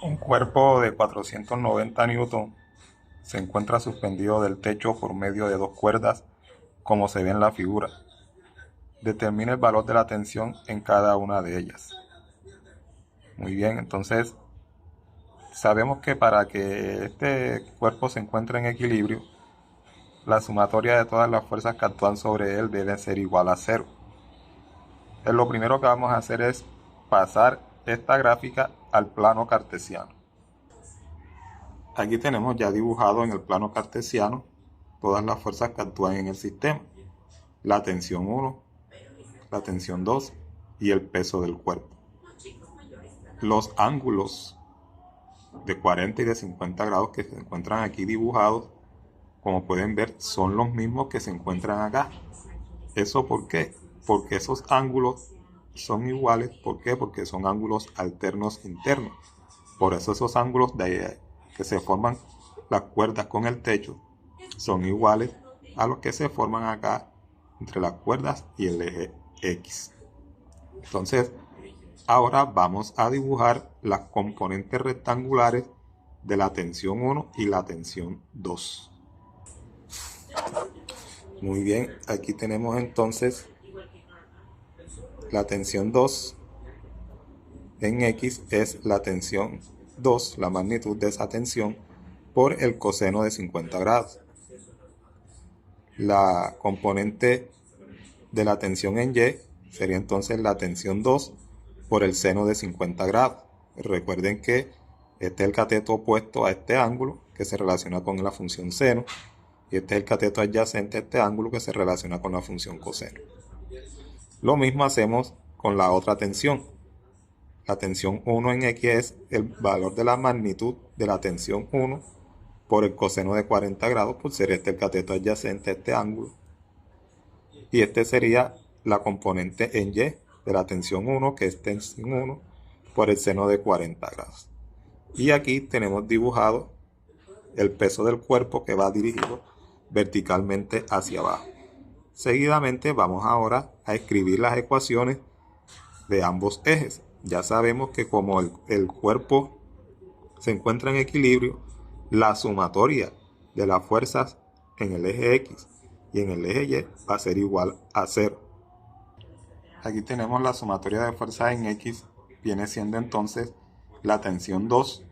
Un cuerpo de 490 newton se encuentra suspendido del techo por medio de dos cuerdas, como se ve en la figura. Determina el valor de la tensión en cada una de ellas. Muy bien, entonces sabemos que para que este cuerpo se encuentre en equilibrio, la sumatoria de todas las fuerzas que actúan sobre él debe ser igual a cero. Entonces, lo primero que vamos a hacer es pasar esta gráfica al plano cartesiano. Aquí tenemos ya dibujado en el plano cartesiano todas las fuerzas que actúan en el sistema. La tensión 1, la tensión 2 y el peso del cuerpo. Los ángulos de 40 y de 50 grados que se encuentran aquí dibujados, como pueden ver, son los mismos que se encuentran acá. ¿Eso por qué? Porque esos ángulos son iguales. ¿Por qué? Porque son ángulos alternos internos. Por eso esos ángulos que se forman las cuerdas con el techo son iguales a los que se forman acá entre las cuerdas y el eje X. Entonces, ahora vamos a dibujar las componentes rectangulares de la tensión 1 y la tensión 2. Muy bien, aquí tenemos entonces la tensión 2 en X es la tensión 2, la magnitud de esa tensión, por el coseno de 50 grados. La componente de la tensión en Y sería entonces la tensión 2 por el seno de 50 grados. Recuerden que este es el cateto opuesto a este ángulo que se relaciona con la función seno, y este es el cateto adyacente a este ángulo que se relaciona con la función coseno. Lo mismo hacemos con la otra tensión. La tensión 1 en X es el valor de la magnitud de la tensión 1 por el coseno de 40 grados, por ser este el cateto adyacente a este ángulo. Y este sería la componente en Y de la tensión 1, que es tensión 1, por el seno de 40 grados. Y aquí tenemos dibujado el peso del cuerpo que va dirigido verticalmente hacia abajo. Seguidamente vamos ahora a escribir las ecuaciones de ambos ejes. Ya sabemos que como el cuerpo se encuentra en equilibrio, la sumatoria de las fuerzas en el eje X y en el eje Y va a ser igual a 0. Aquí tenemos la sumatoria de fuerzas en X, viene siendo entonces la tensión 2,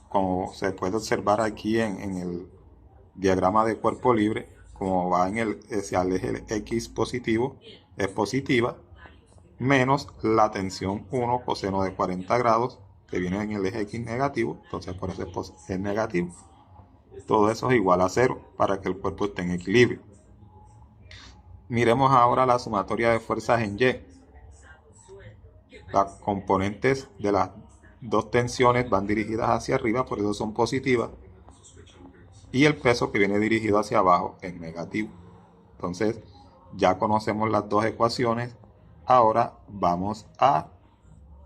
como se puede observar aquí en el diagrama de cuerpo libre, como va hacia el eje X positivo, es positiva, menos la tensión 1 coseno de 40 grados, que viene en el eje X negativo, entonces por eso es negativo. Todo eso es igual a 0 para que el cuerpo esté en equilibrio. Miremos ahora la sumatoria de fuerzas en Y. Las componentes de las dos tensiones van dirigidas hacia arriba, por eso son positivas, y el peso que viene dirigido hacia abajo es negativo. Entonces ya conocemos las dos ecuaciones. Ahora vamos a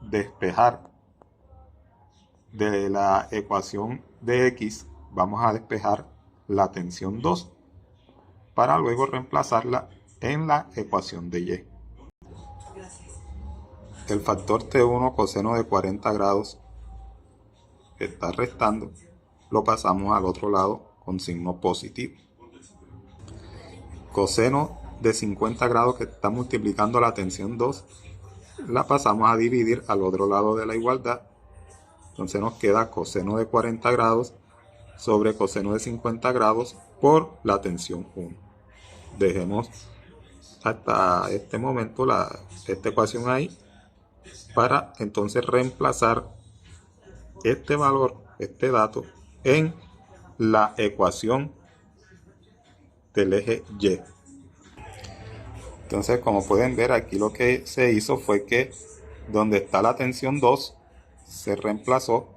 despejar de la ecuación de X, vamos a despejar la tensión 2 para luego reemplazarla en la ecuación de Y. El factor T1 coseno de 40 grados que está restando, lo pasamos al otro lado con signo positivo. Coseno de 50 grados que está multiplicando la tensión 2, la pasamos a dividir al otro lado de la igualdad. Entonces nos queda coseno de 40 grados sobre coseno de 50 grados por la tensión 1. Dejemos hasta este momento esta ecuación ahí, para entonces reemplazar este valor, este dato, en la ecuación del eje Y. Entonces, como pueden ver, aquí lo que se hizo fue que donde está la tensión 2 se reemplazó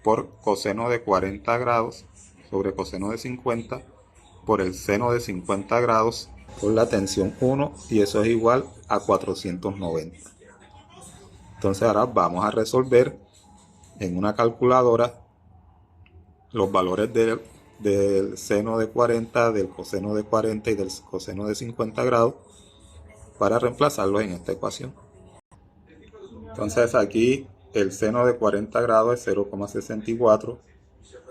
por coseno de 40 grados sobre coseno de 50 por el seno de 50 grados por la tensión 1, y eso es igual a 490. Entonces ahora vamos a resolver en una calculadora los valores del seno de 40, del coseno de 40 y del coseno de 50 grados para reemplazarlos en esta ecuación. Entonces aquí el seno de 40 grados es 0,64.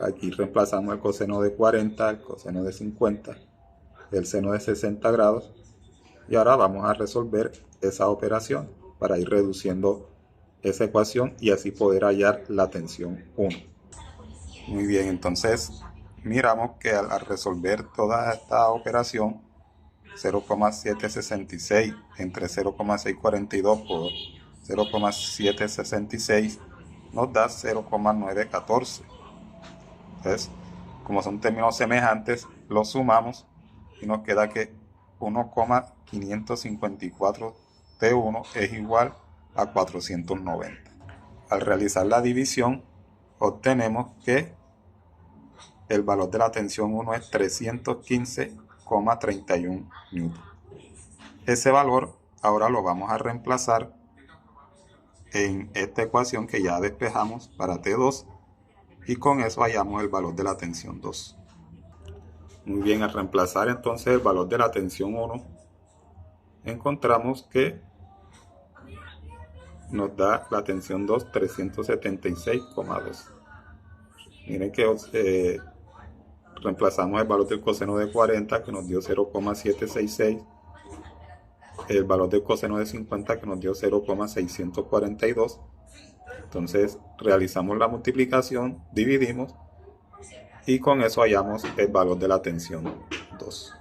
Aquí reemplazamos el coseno de 40, el coseno de 50, el seno de 60 grados. Y ahora vamos a resolver esa operación para ir reduciendo esa ecuación y así poder hallar la tensión 1. Muy bien, entonces miramos que al resolver toda esta operación, 0,766 entre 0,642 por 0,766 nos da 0,914. Entonces, como son términos semejantes, los sumamos y nos queda que 1,554 T1 es igual a 490. Al realizar la división, obtenemos que el valor de la tensión 1 es 315,31 Newton. Ese valor ahora lo vamos a reemplazar en esta ecuación que ya despejamos para T2 y con eso hallamos el valor de la tensión 2. Muy bien, al reemplazar entonces el valor de la tensión 1, encontramos que nos da la tensión 2 376,2. Miren que reemplazamos el valor del coseno de 40 que nos dio 0,766, el valor del coseno de 50 que nos dio 0,642. Entonces realizamos la multiplicación, dividimos y con eso hallamos el valor de la tensión 2.